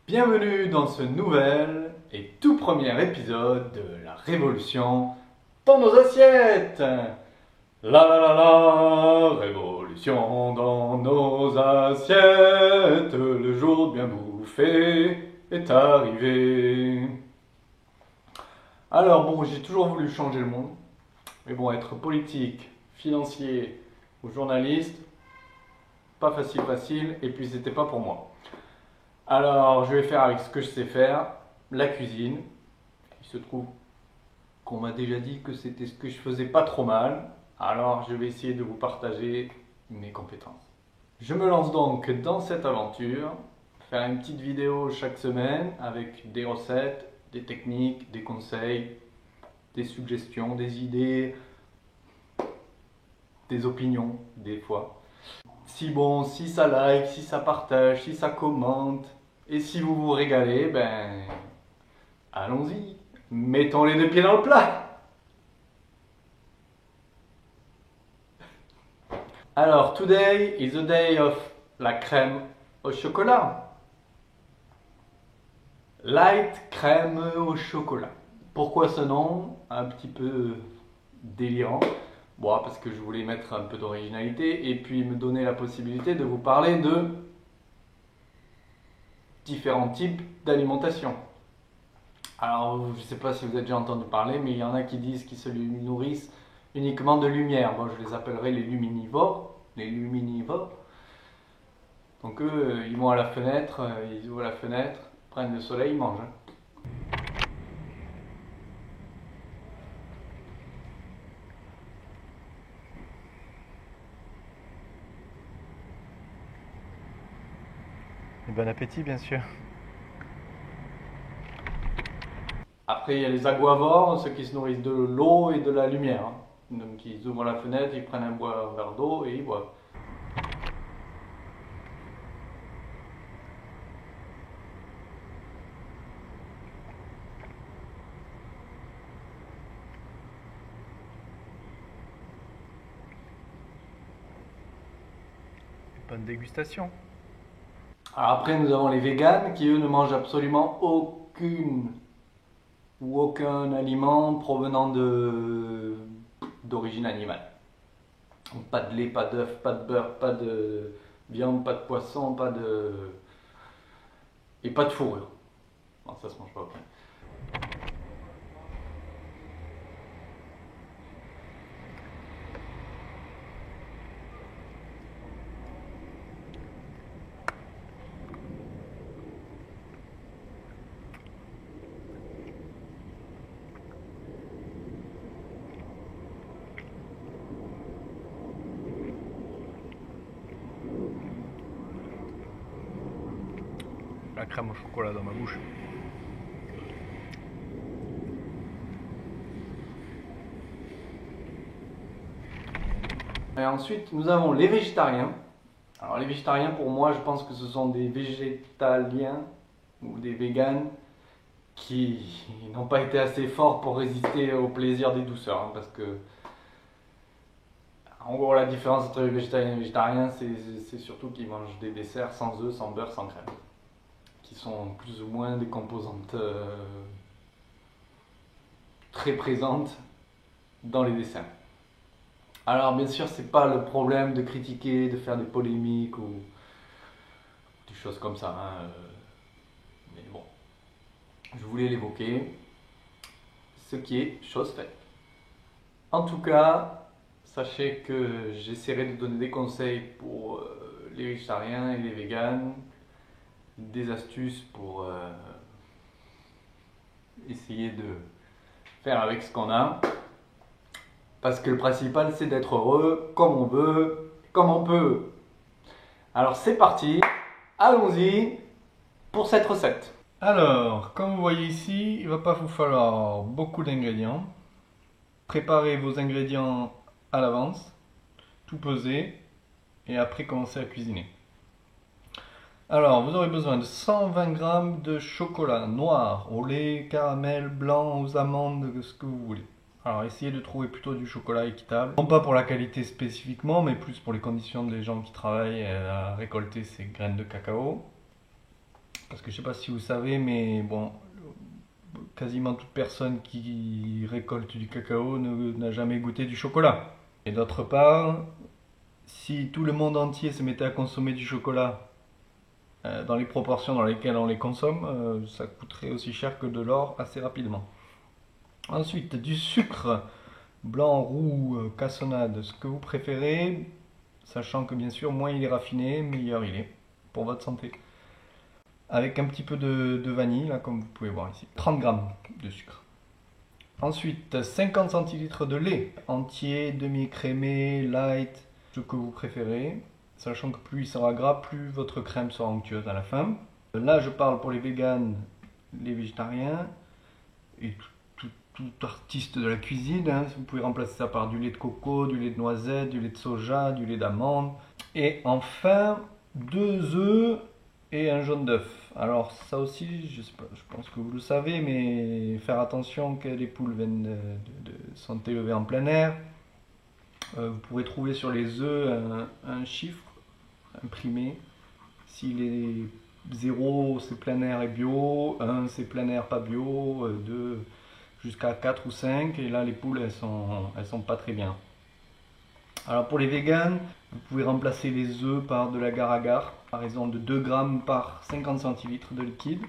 Bienvenue dans ce nouvel et tout premier épisode de la révolution dans nos assiettes. La révolution dans nos assiettes, le jour bien bouffé est arrivé. Alors bon, j'ai toujours voulu changer le monde, mais bon, être politique, financier ou journaliste, pas facile, et puis c'était pas pour moi. Alors, je vais faire avec ce que je sais faire, la cuisine. Il se trouve qu'on m'a déjà dit que c'était ce que je faisais pas trop mal. Alors, je vais essayer de vous partager mes compétences. Je me lance donc dans cette aventure, faire une petite vidéo chaque semaine avec des recettes, des techniques, des conseils, des suggestions, des idées, des opinions, des fois. Si ça like, si ça partage, si ça commente, et si vous vous régalez, ben, allons-y. Mettons les deux pieds dans le plat. Alors, today is the day of la crème au chocolat. Light crème au chocolat. Pourquoi ce nom? Un petit peu délirant. Bon, parce que je voulais mettre un peu d'originalité et puis me donner la possibilité de vous parler de différents types d'alimentation. Alors, je ne sais pas si vous avez déjà entendu parler, mais il y en a qui disent qu'ils se nourrissent uniquement de lumière. Bon, je les appellerai les luminivores. Les luminivores. Donc eux, ils vont à la fenêtre, ils ouvrent la fenêtre, prennent le soleil, ils mangent. Et bon appétit, bien sûr. Après, il y a les aguavores, ceux qui se nourrissent de l'eau et de la lumière. Donc ils ouvrent la fenêtre, ils prennent un verre d'eau et ils boivent. Bonne dégustation. Alors après, nous avons les véganes qui, eux, ne mangent absolument aucun aliment provenant d'origine animale. Donc, pas de lait, pas d'œuf, pas de beurre, pas de viande, pas de poisson, et pas de fourrure. Non, ça se mange pas. La crème au chocolat dans ma bouche. Et ensuite, nous avons les végétariens. Alors les végétariens, pour moi, je pense que ce sont des végétaliens ou des véganes qui n'ont pas été assez forts pour résister au plaisir des douceurs. Parce que, en gros, la différence entre les végétaliens et les végétariens, c'est surtout qu'ils mangent des desserts sans œufs, sans beurre, sans crème. Qui sont plus ou moins des composantes très présentes dans les desserts. Alors bien sûr, c'est pas le problème de critiquer, de faire des polémiques ou des choses comme ça, hein, mais bon, je voulais l'évoquer, ce qui est chose faite. En tout cas, sachez que j'essaierai de donner des conseils pour les végétariens et les véganes, des astuces pour essayer de faire avec ce qu'on a. Parce que le principal, c'est d'être heureux, comme on veut, comme on peut. Alors c'est parti, allons-y pour cette recette. Alors, comme vous voyez ici, il ne va pas vous falloir beaucoup d'ingrédients. Préparez vos ingrédients à l'avance, tout peser, et après commencez à cuisiner. Alors, vous aurez besoin de 120 g de chocolat noir, au lait, caramel, blanc, aux amandes, ce que vous voulez. Alors essayez de trouver plutôt du chocolat équitable. Non pas pour la qualité spécifiquement, mais plus pour les conditions des gens qui travaillent à récolter ces graines de cacao. Parce que je sais pas si vous savez, mais bon, quasiment toute personne qui récolte du cacao n'a jamais goûté du chocolat. Et d'autre part, si tout le monde entier se mettait à consommer du chocolat dans les proportions dans lesquelles on les consomme, ça coûterait aussi cher que de l'or assez rapidement. Ensuite, du sucre blanc, roux, cassonade, ce que vous préférez, sachant que bien sûr, moins il est raffiné, meilleur il est pour votre santé. Avec un petit peu de vanille, là, comme vous pouvez voir ici. 30 grammes de sucre. Ensuite, 50 centilitres de lait, entier, demi-écrémé, light, ce que vous préférez. Sachant que plus il sera gras, plus votre crème sera onctueuse à la fin. Là, je parle pour les véganes, les végétariens et tout artiste de la cuisine. Hein. Vous pouvez remplacer ça par du lait de coco, du lait de noisette, du lait de soja, du lait d'amande. Et enfin, 2 œufs et un jaune d'œuf. Alors ça aussi, je sais pas, je pense que vous le savez, mais faire attention que les poules sont élevées en plein air. Vous pourrez trouver sur les œufs un chiffre imprimé. S'il est 0, c'est plein air et bio, 1, c'est plein air pas bio, 2, jusqu'à 4 ou 5, et là les poules elles sont pas très bien. Alors pour les véganes, vous pouvez remplacer les œufs par de l'agar-agar, à raison de 2 grammes par 50 centilitres de liquide.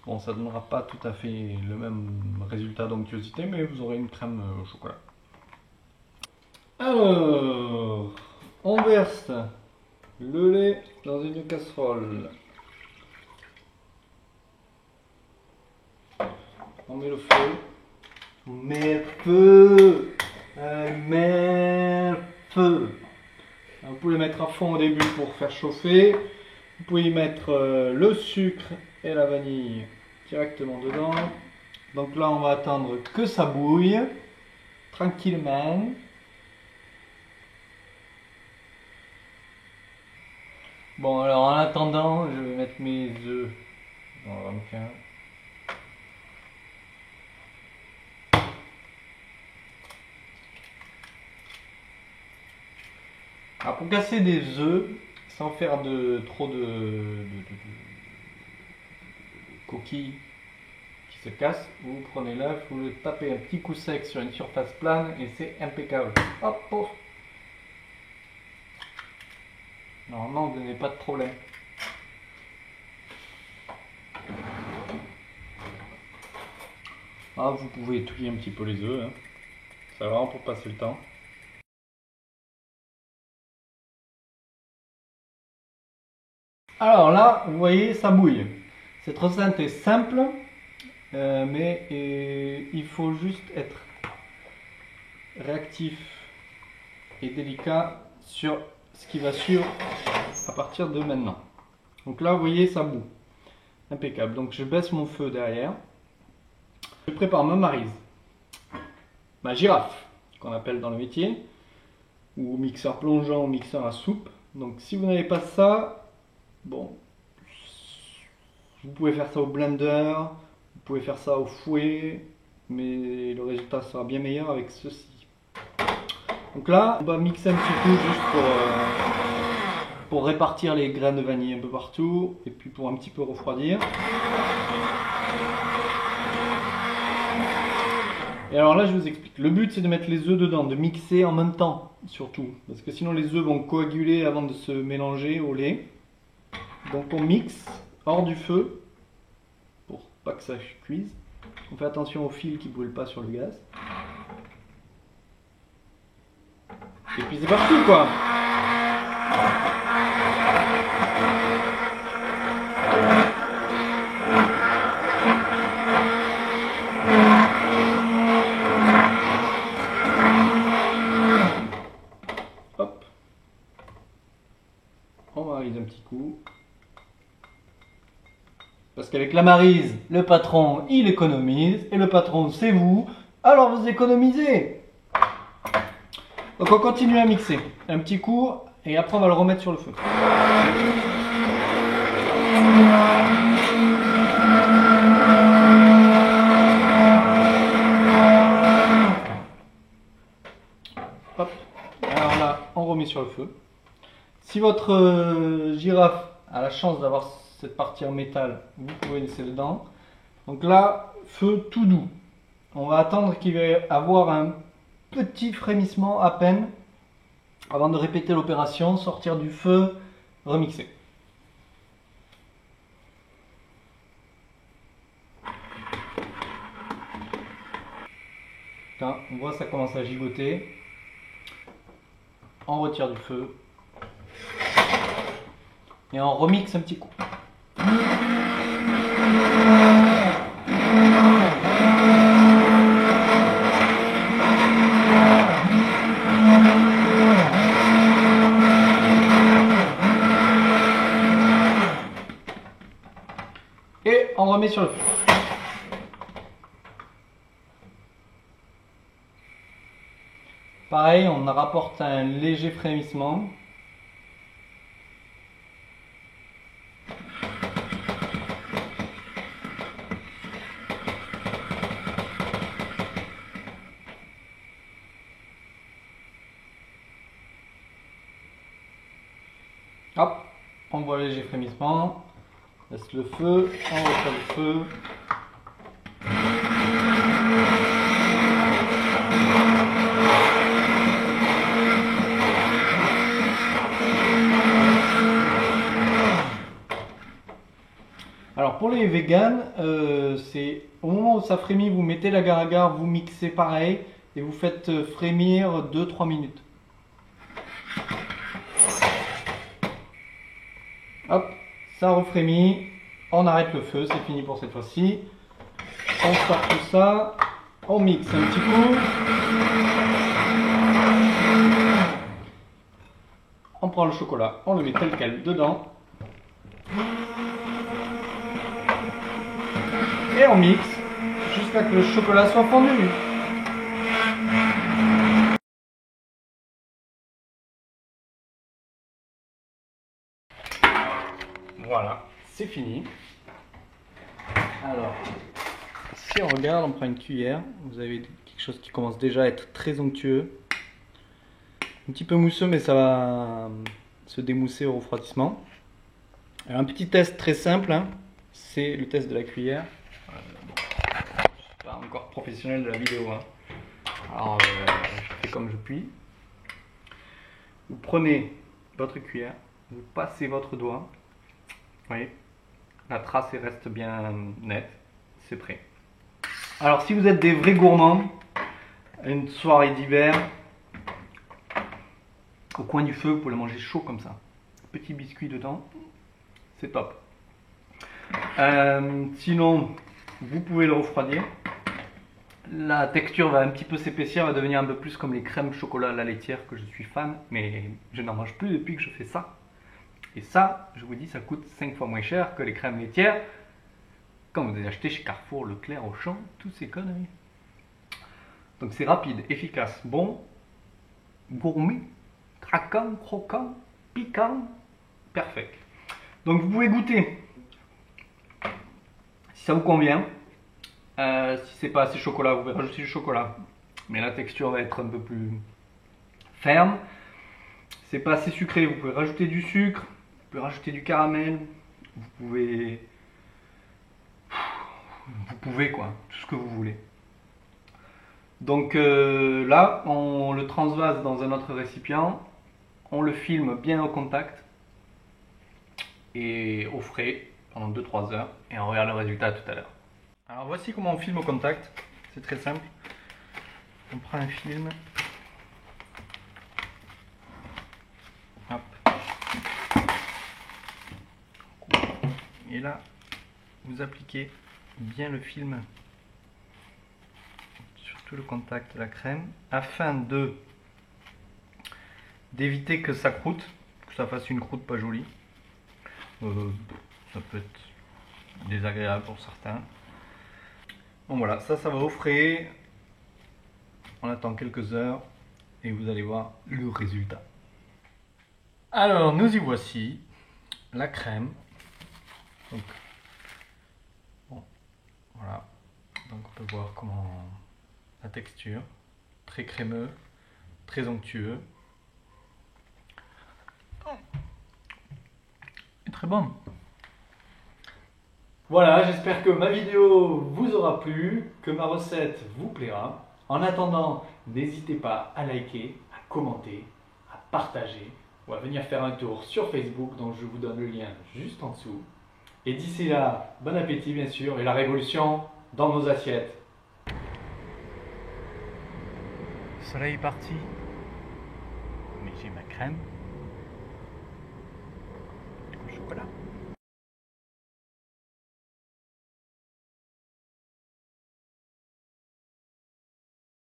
Bon, ça ne donnera pas tout à fait le même résultat d'onctuosité, mais vous aurez une crème au chocolat. Alors, on verse le lait dans une casserole. On met le feu. On met le feu. On met le feu. Vous pouvez mettre à fond au début pour faire chauffer. Vous pouvez y mettre le sucre et la vanille directement dedans. Donc là, on va attendre que ça bouille tranquillement. Bon, alors en attendant, je vais mettre mes œufs dans le ramequin. Alors pour casser des œufs, sans faire trop de coquilles qui se cassent, vous prenez l'œuf, vous le tapez un petit coup sec sur une surface plane et c'est impeccable. Hop, hop. Normalement, vous n'avez pas de problème. Ah, vous pouvez étouiller un petit peu les œufs, hein. C'est vraiment pour passer le temps. Alors là, vous voyez, ça bouille. Cette recette est simple, mais il faut juste être réactif et délicat sur ce qui va suivre à partir de maintenant. Donc là, vous voyez, ça bout. Impeccable. Donc je baisse mon feu derrière. Je prépare ma maryse, ma girafe, qu'on appelle dans le métier, ou mixeur plongeant ou mixeur à soupe. Donc si vous n'avez pas ça, bon, vous pouvez faire ça au blender, vous pouvez faire ça au fouet, mais le résultat sera bien meilleur avec ceci. Donc là, on va mixer un petit peu juste pour répartir les graines de vanille un peu partout, et puis pour un petit peu refroidir. Et alors là, je vous explique. Le but, c'est de mettre les œufs dedans, de mixer en même temps, surtout. Parce que sinon, les œufs vont coaguler avant de se mélanger au lait. Donc on mixe hors du feu, pour pas que ça cuise. On fait attention au fil qui ne brûle pas sur le gaz. Et puis c'est parti, quoi. Hop. On marise un petit coup. Parce qu'avec la maryse, le patron, il économise. Et le patron, c'est vous. Alors vous économisez. Donc on continue à mixer. Un petit coup. Et après on va le remettre sur le feu. Hop. Alors là, on remet sur le feu. Si votre girafe a la chance d'avoir cette partie en métal, vous pouvez laisser dedans. Donc là, feu tout doux. On va attendre qu'il va y avoir un petit frémissement à peine avant de répéter l'opération, sortir du feu, remixer. Quand on voit ça commence à gigoter, on retire du feu et on remixe un petit coup. Et on remet sur le feu. Pareil, on rapporte un léger frémissement. Hop, on voit le léger frémissement. Laisse le feu, on retire le feu. Alors pour les véganes, c'est au moment où ça frémit, vous mettez l'agar-agar, vous mixez pareil et vous faites frémir 2-3 minutes. Hop, ça refrémit, on arrête le feu, c'est fini pour cette fois-ci. On sort tout ça, on mixe un petit coup. On prend le chocolat, on le met tel quel dedans. Et on mixe jusqu'à que le chocolat soit fondu. Voilà, c'est fini. Alors, si on regarde, on prend une cuillère. Vous avez quelque chose qui commence déjà à être très onctueux. Un petit peu mousseux, mais ça va se démousser au refroidissement. Alors, un petit test très simple, hein, c'est le test de la cuillère. Bon, je ne suis pas encore professionnel de la vidéo. Hein. Alors, je fais comme je puis. Vous prenez votre cuillère, vous passez votre doigt. Vous voyez, la trace reste bien nette. C'est prêt. Alors, si vous êtes des vrais gourmands, une soirée d'hiver, au coin du feu, vous pouvez le manger chaud comme ça. Petit biscuit dedans, c'est top. Sinon, vous pouvez le refroidir. La texture va un petit peu s'épaissir, va devenir un peu plus comme les crèmes chocolat à la laitière que je suis fan, mais je n'en mange plus depuis que je fais ça. Et ça, je vous dis, ça coûte 5 fois moins cher que les crèmes laitières quand vous les achetez chez Carrefour, Leclerc, Auchan, toutes ces conneries. Donc c'est rapide, efficace, bon, gourmet, craquant, croquant, piquant, perfect. Donc vous pouvez goûter si ça vous convient. Si c'est pas assez chocolat, vous pouvez rajouter du chocolat, mais la texture va être un peu plus ferme. Si c'est pas assez sucré, vous pouvez rajouter du sucre, vous pouvez rajouter du caramel, vous pouvez quoi, tout ce que vous voulez. Donc là, on le transvase dans un autre récipient, on le filme bien au contact et au frais pendant 2-3 heures et on regarde le résultat tout à l'heure. Alors voici comment on filme au contact, c'est très simple. On prend un film, hop, et là vous appliquez bien le film sur tout le contact de la crème afin d'éviter que ça croûte, que ça fasse une croûte pas jolie. Ça peut être désagréable pour certains. Bon voilà, ça va au frais. On attend quelques heures et vous allez voir le résultat. Alors nous y voici, la crème. Donc, bon, voilà. Donc on peut voir comment la texture, très crémeux, très onctueux. Et très bon. Voilà, j'espère que ma vidéo vous aura plu, que ma recette vous plaira. En attendant, n'hésitez pas à liker, à commenter, à partager ou à venir faire un tour sur Facebook, dont je vous donne le lien juste en dessous. Et d'ici là, bon appétit bien sûr et la révolution dans nos assiettes. Le soleil est parti, mais j'ai ma crème.